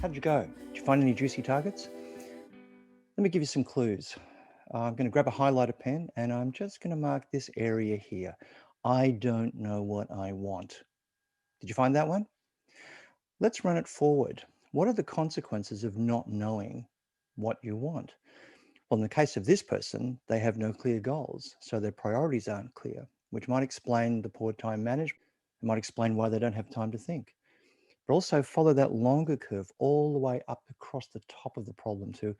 How'd you go? Did you find any juicy targets? Let me give you some clues. I'm going to grab a highlighter pen and I'm just going to mark this area here. I don't know what I want. Did you find that one? Let's run it forward. What are the consequences of not knowing what you want? Well, in the case of this person, they have no clear goals, so their priorities aren't clear, which might explain the poor time management. It might explain why they don't have time to think. But also follow that longer curve all the way up across the top of the problem to,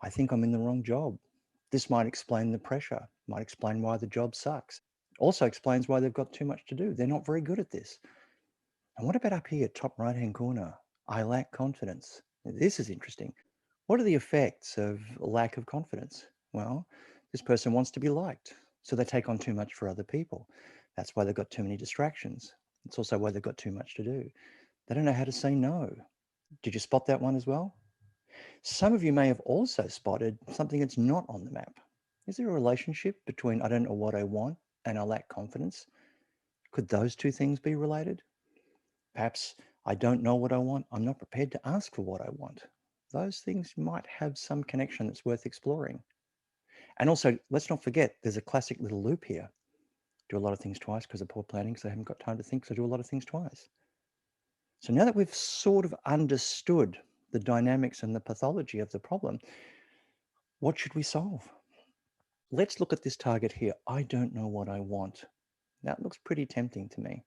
I think I'm in the wrong job. This might explain the pressure, might explain why the job sucks. Also explains why they've got too much to do. They're not very good at this. And what about up here, top right-hand corner? I lack confidence. Now, this is interesting. What are the effects of lack of confidence? Well, this person wants to be liked, so they take on too much for other people. That's why they've got too many distractions. It's also why they've got too much to do. They don't know how to say no. Did you spot that one as well? Some of you may have also spotted something that's not on the map. Is there a relationship between I don't know what I want and I lack confidence? Could those two things be related? Perhaps I don't know what I want. I'm not prepared to ask for what I want. Those things might have some connection that's worth exploring. And also, let's not forget, there's a classic little loop here. Do a lot of things twice because of poor planning, so I haven't got time to think, so do a lot of things twice. So now that we've sort of understood the dynamics and the pathology of the problem, what should we solve? Let's look at this target here. I don't know what I want. That looks pretty tempting to me.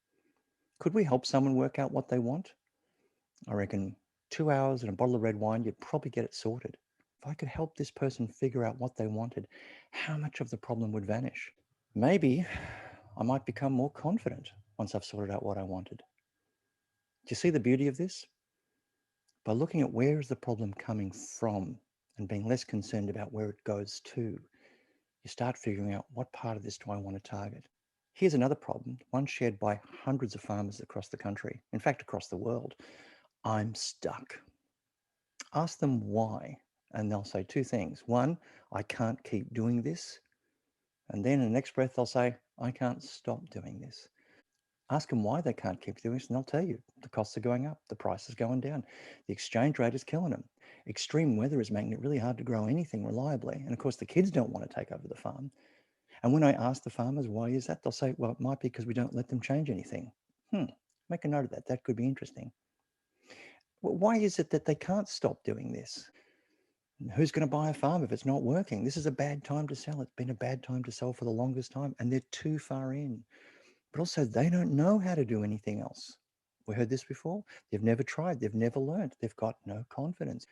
Could we help someone work out what they want? I reckon 2 hours and a bottle of red wine, you'd probably get it sorted. If I could help this person figure out what they wanted, how much of the problem would vanish? Maybe I might become more confident once I've sorted out what I wanted. Do you see the beauty of this? By looking at where is the problem coming from and being less concerned about where it goes to, you start figuring out what part of this do I want to target. Here's another problem, one shared by hundreds of farmers across the country, in fact, across the world. I'm stuck. Ask them why, and they'll say two things. One, I can't keep doing this. And then in the next breath, they'll say, I can't stop doing this. Ask them why they can't keep doing this, and they'll tell you the costs are going up, the price is going down, the exchange rate is killing them. Extreme weather is making it really hard to grow anything reliably. And of course, the kids don't want to take over the farm. And when I ask the farmers, why is that? They'll say, well, it might be because we don't let them change anything. Make a note of that. That could be interesting. Well, why is it that they can't stop doing this? Who's going to buy a farm if it's not working? This is a bad time to sell. It's been a bad time to sell for the longest time, and they're too far in. But also, they don't know how to do anything else. We heard this before. They've never tried. They've never learned. They've got no confidence.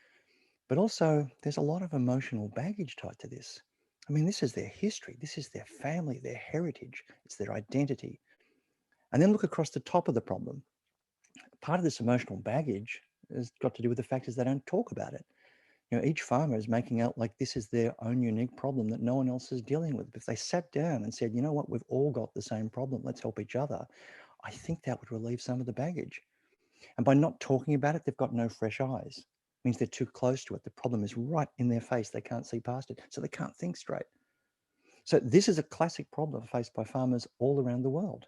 But also, there's a lot of emotional baggage tied to this. I mean, this is their history. This is their family, their heritage. It's their identity. And then look across the top of the problem. Part of this emotional baggage has got to do with the fact is they don't talk about it. Each farmer is making out like this is their own unique problem that no one else is dealing with. If they sat down and said, you know what, we've all got the same problem, let's help each other, I think that would relieve some of the baggage. And by not talking about it, they've got no fresh eyes. It means they're too close to it. The problem is right in their face. They can't see past it. So they can't think straight. So this is a classic problem faced by farmers all around the world.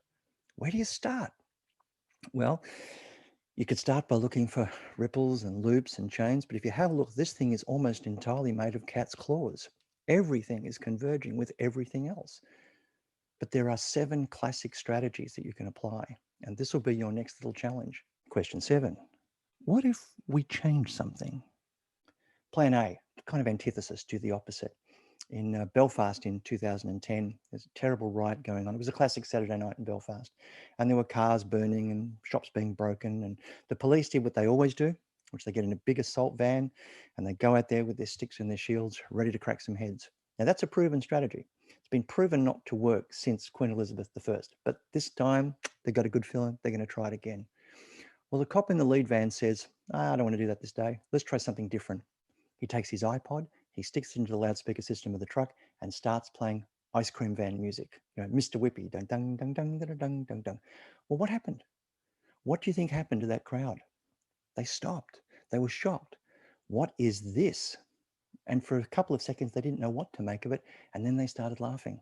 Where do you start? Well, you could start by looking for ripples and loops and chains, but if you have a look, this thing is almost entirely made of cat's claws. Everything is converging with everything else. But there are 7 classic strategies that you can apply, and this will be your next little challenge. Question 7. What if we change something? Plan A, kind of antithesis, do the opposite. In Belfast in 2010, there's a terrible riot going on. It was a classic Saturday night in Belfast. And there were cars burning and shops being broken. And the police did what they always do, which they get in a big assault van and they go out there with their sticks and their shields, ready to crack some heads. Now, that's a proven strategy. It's been proven not to work since Queen Elizabeth I. But this time, they've got a good feeling they're going to try it again. Well, the cop in the lead van says, I don't want to do that this day. Let's try something different. He takes his iPod, he sticks it into the loudspeaker system of the truck and starts playing ice cream van music. Mr. Whippy, dun dun dun dun dun dun dun dun. Well, what happened? What do you think happened to that crowd? They stopped. They were shocked. What is this? And for a couple of seconds, they didn't know what to make of it. And then they started laughing.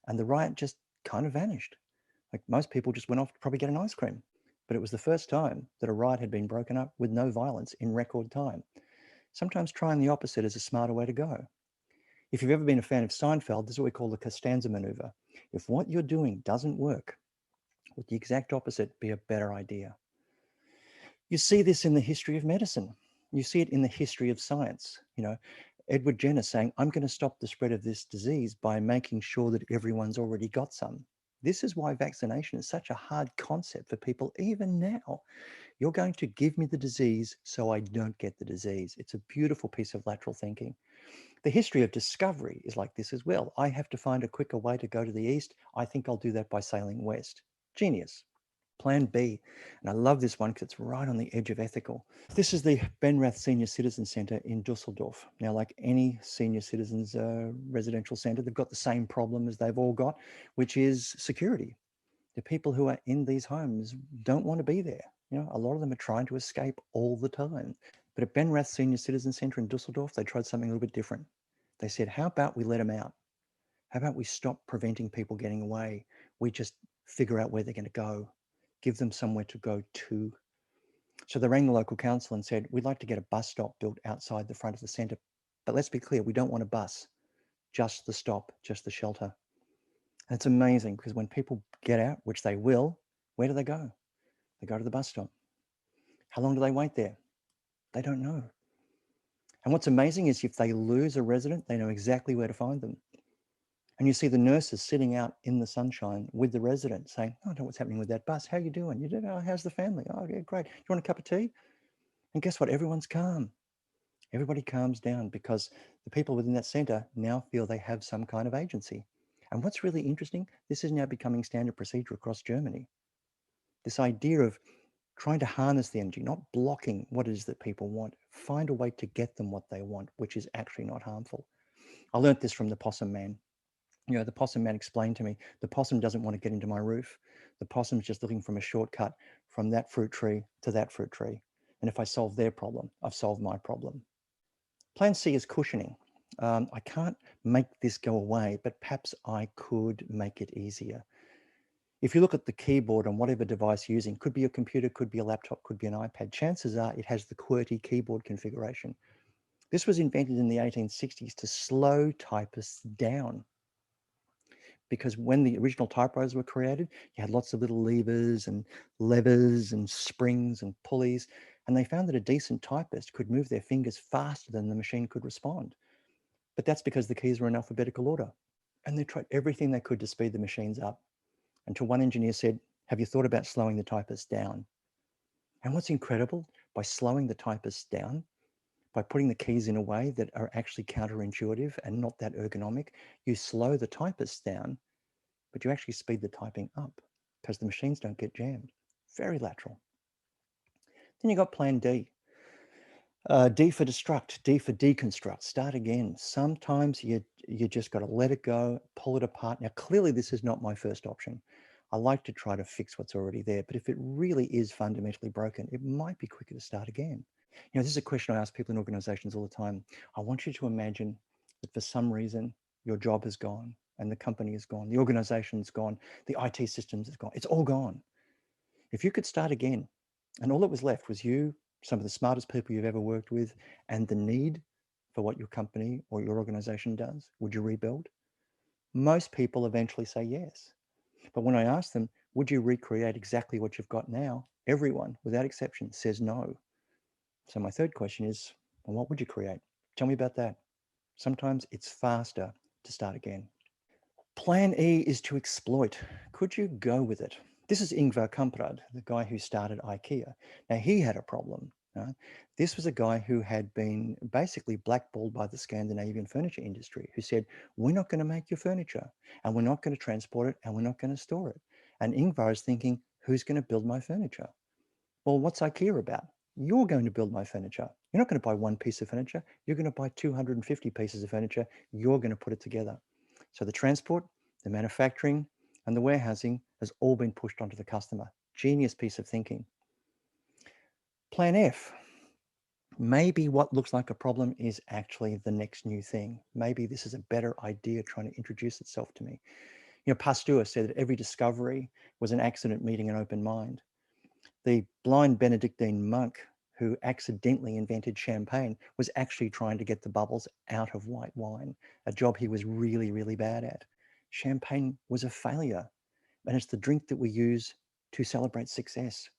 And the riot just kind of vanished. Like most people just went off to probably get an ice cream. but it was the first time that a riot had been broken up with no violence in record time. Sometimes trying the opposite is a smarter way to go. If you've ever been a fan of Seinfeld, this is what we call the Costanza maneuver. If what you're doing doesn't work, would the exact opposite be a better idea? You see this in the history of medicine. You see it in the history of science. Edward Jenner saying, I'm going to stop the spread of this disease by making sure that everyone's already got some. This is why vaccination is such a hard concept for people even now. You're going to give me the disease so I don't get the disease. It's a beautiful piece of lateral thinking. The history of discovery is like this as well. I have to find a quicker way to go to the east. I think I'll do that by sailing west. Genius. Plan B, and I love this one because it's right on the edge of ethical. This is the Benrath Senior Citizen Centre in Dusseldorf. Now, like any senior citizens residential centre, they've got the same problem as they've all got, which is security. The people who are in these homes don't want to be there. A lot of them are trying to escape all the time. But at Benrath Senior Citizen Centre in Dusseldorf, they tried something a little bit different. They said, how about we let them out? How about we stop preventing people getting away? We just figure out where they're going to go, give them somewhere to go to. So they rang the local council and said, we'd like to get a bus stop built outside the front of the centre. But let's be clear, we don't want a bus, just the stop, just the shelter. And it's amazing because when people get out, which they will, where do they go? They go to the bus stop. How long do they wait there? They don't know. And what's amazing is if they lose a resident, they know exactly where to find them. And you see the nurses sitting out in the sunshine with the resident saying, oh, I don't know what's happening with that bus. How are you doing? You did? Oh, how's the family? Oh, yeah, great. Do you want a cup of tea? And guess what? Everyone's calm. Everybody calms down because the people within that centre now feel they have some kind of agency. And what's really interesting, this is now becoming standard procedure across Germany. This idea of trying to harness the energy, not blocking what it is that people want, find a way to get them what they want, which is actually not harmful. I learnt this from the possum man. The possum man explained to me, the possum doesn't want to get into my roof. The possum's just looking from a shortcut from that fruit tree to that fruit tree. And if I solve their problem, I've solved my problem. Plan C is cushioning. I can't make this go away, but perhaps I could make it easier. If you look at the keyboard on whatever device you're using, could be a computer, could be a laptop, could be an iPad, chances are it has the QWERTY keyboard configuration. This was invented in the 1860s to slow typists down, because when the original typewriters were created, you had lots of little levers and levers and springs and pulleys, and they found that a decent typist could move their fingers faster than the machine could respond. But that's because the keys were in alphabetical order. And they tried everything they could to speed the machines up, until one engineer said, have you thought about slowing the typists down? And what's incredible, by slowing the typists down, by putting the keys in a way that are actually counterintuitive and not that ergonomic, you slow the typists down, but you actually speed the typing up because the machines don't get jammed. Very lateral. Then you got plan D. D for destruct, D for deconstruct, start again. Sometimes you just got to let it go, pull it apart. Now, clearly this is not my first option. I like to try to fix what's already there, but if it really is fundamentally broken, it might be quicker to start again. This is a question I ask people in organizations all the time. I want you to imagine that for some reason your job is gone and the company is gone, the organization is gone, the IT systems is gone, it's all gone. If you could start again and all that was left was you, some of the smartest people you've ever worked with, and the need for what your company or your organization does, would you rebuild? Most people eventually say yes. But when I ask them, would you recreate exactly what you've got now? Everyone, without exception, says no. So my third question is, well, what would you create? Tell me about that. Sometimes it's faster to start again. Plan E is to exploit. Could you go with it? This is Ingvar Kamprad, the guy who started IKEA. Now, he had a problem. This was a guy who had been basically blackballed by the Scandinavian furniture industry, who said, we're not going to make your furniture, and we're not going to transport it, and we're not going to store it. And Ingvar is thinking, who's going to build my furniture? Well, what's IKEA about? You're going to build my furniture. You're not going to buy one piece of furniture. You're going to buy 250 pieces of furniture. You're going to put it together. So the transport, the manufacturing, and the warehousing has all been pushed onto the customer. Genius piece of thinking. Plan F. Maybe what looks like a problem is actually the next new thing. Maybe this is a better idea trying to introduce itself to me. Pasteur said that every discovery was an accident meeting an open mind. The blind Benedictine monk who accidentally invented champagne was actually trying to get the bubbles out of white wine, a job he was really, really bad at. Champagne was a failure, and it's the drink that we use to celebrate success.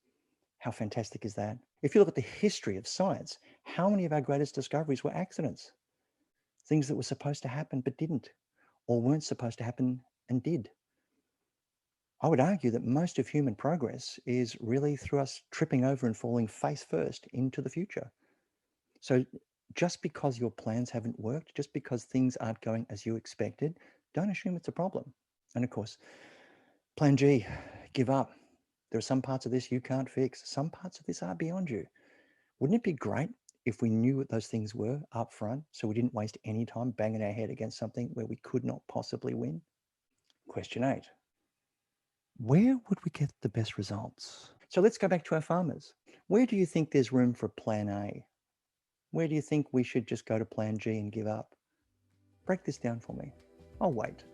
How fantastic is that? If you look at the history of science, how many of our greatest discoveries were accidents? Things that were supposed to happen but didn't, or weren't supposed to happen and did. I would argue that most of human progress is really through us tripping over and falling face first into the future. So just because your plans haven't worked, just because things aren't going as you expected, don't assume it's a problem. And of course, plan G, give up. There are some parts of this you can't fix. Some parts of this are beyond you. Wouldn't it be great if we knew what those things were up front so we didn't waste any time banging our head against something where we could not possibly win? Question 8. Where would we get the best results? So let's go back to our farmers. Where do you think there's room for plan A? Where do you think we should just go to plan G and give up? Break this down for me. I'll wait.